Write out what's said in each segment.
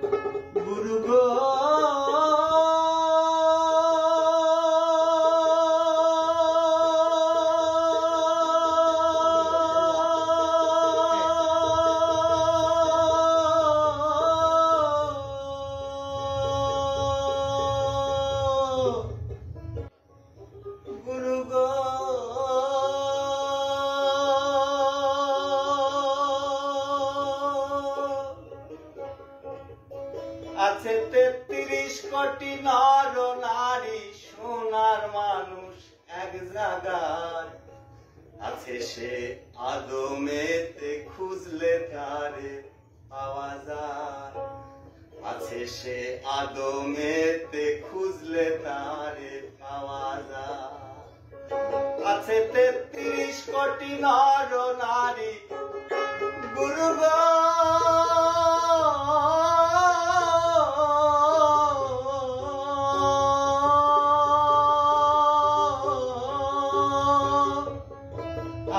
গুরু গো গুরু গো আছে ৩৩ কোটি নর নারী সোনার মানুষ এক জায়গায় আছে সে আদমেতে খুঁজলে তারে পাওয়া যায় আছে সে আদমেতে খুঁজলে তারে পাওয়া যায় আছে ৩৩ কোটি নর নারী গুরু গো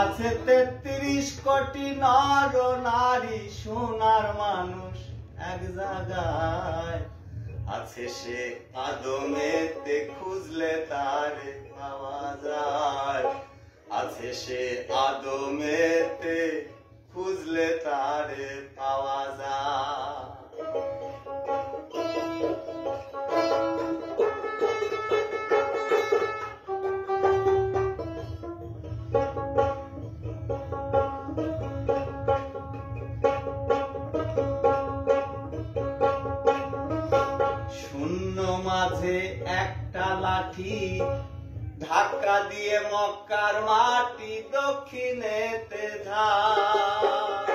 আছে ৩৩ কোটি নর নারী সোনার মানুষ এক জায়গায় আছে সে আদমেতে খুঁজলে তারে পাওয়া যায় আছে সে আদমেতে খুঁজলে তারে পাওয়া যায় শূন্য মাঝে একটা লাঠি ধাক্কা দিয়ে মক্কার মাটি দক্ষিণেতে যায়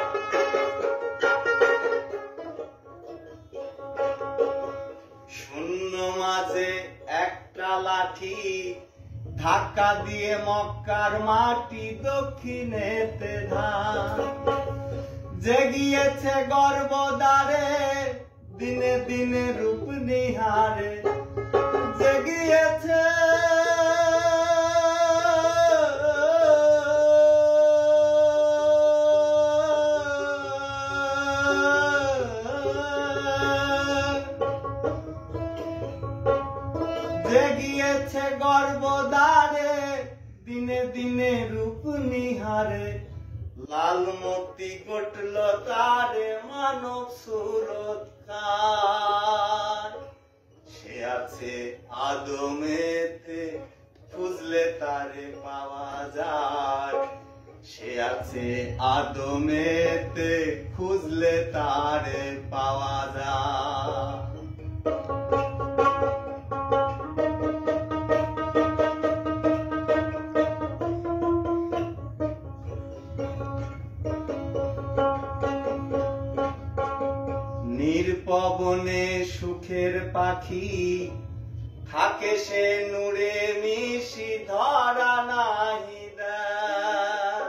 শূন্য মাঝে একটা লাঠি ধাক্কা দিয়ে মক্কার মাটি দক্ষিণেতে যায় জেগিয়েছে গর্বদারে দিনে দিনে রূপ নিহারে জেগিয়েছে জেগিয়েছে গর্বদারে দিনে দিনে রূপ নিহারে লাল মতি গটল তারে মানব সুরৎকার সে আছে আদমেতে খুঁজলে তারে পাওয়া যায় সে আছে আদমেতে খুঁজলে তারে পাওয়া যায় নির্পবনে সুখের পাখি থাকে সে নূরে মিশি ধরা নাহি দেয়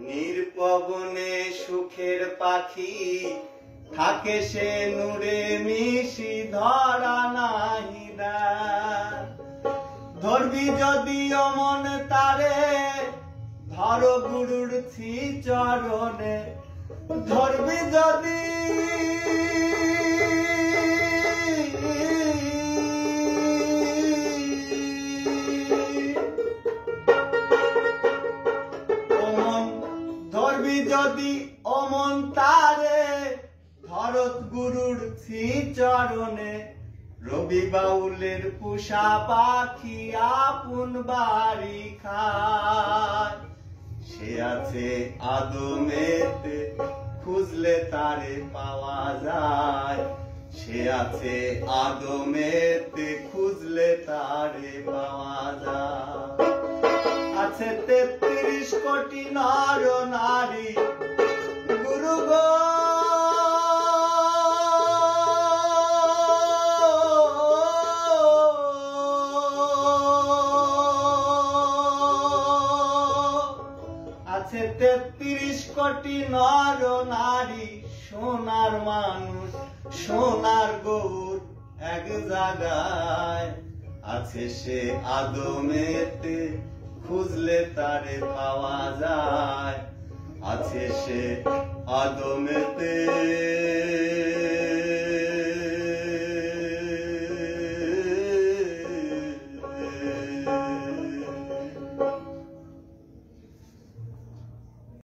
নির্পবনে সুখের পাখি থাকে সে নূরে মিশি ধরা নাহি দেয় ধরবি যদি অমন তারে ধর গুরুর থি চরণে ধরবি যদি অমন ধরবি যদি অমন তারে ধরত গুরুর থি চরণে রবি বাউলের পুষা পাখি আপন বাড়ি খায় সে আছে আদমেতে খুঁজলে তারে পাওয়া যায় সে আছে আদমেতে খুঁজলে তারে পাওয়া যায় আছে ৩৩ কোটি নর নারী গুরু গো আছে ৩৩ কোটি নর নারী সোনার মানুষ সোনার গৌর এক জায়গায় আছে সে আদমেতে খুঁজলে তারে পাওয়া যায় আছে সে আদমেতে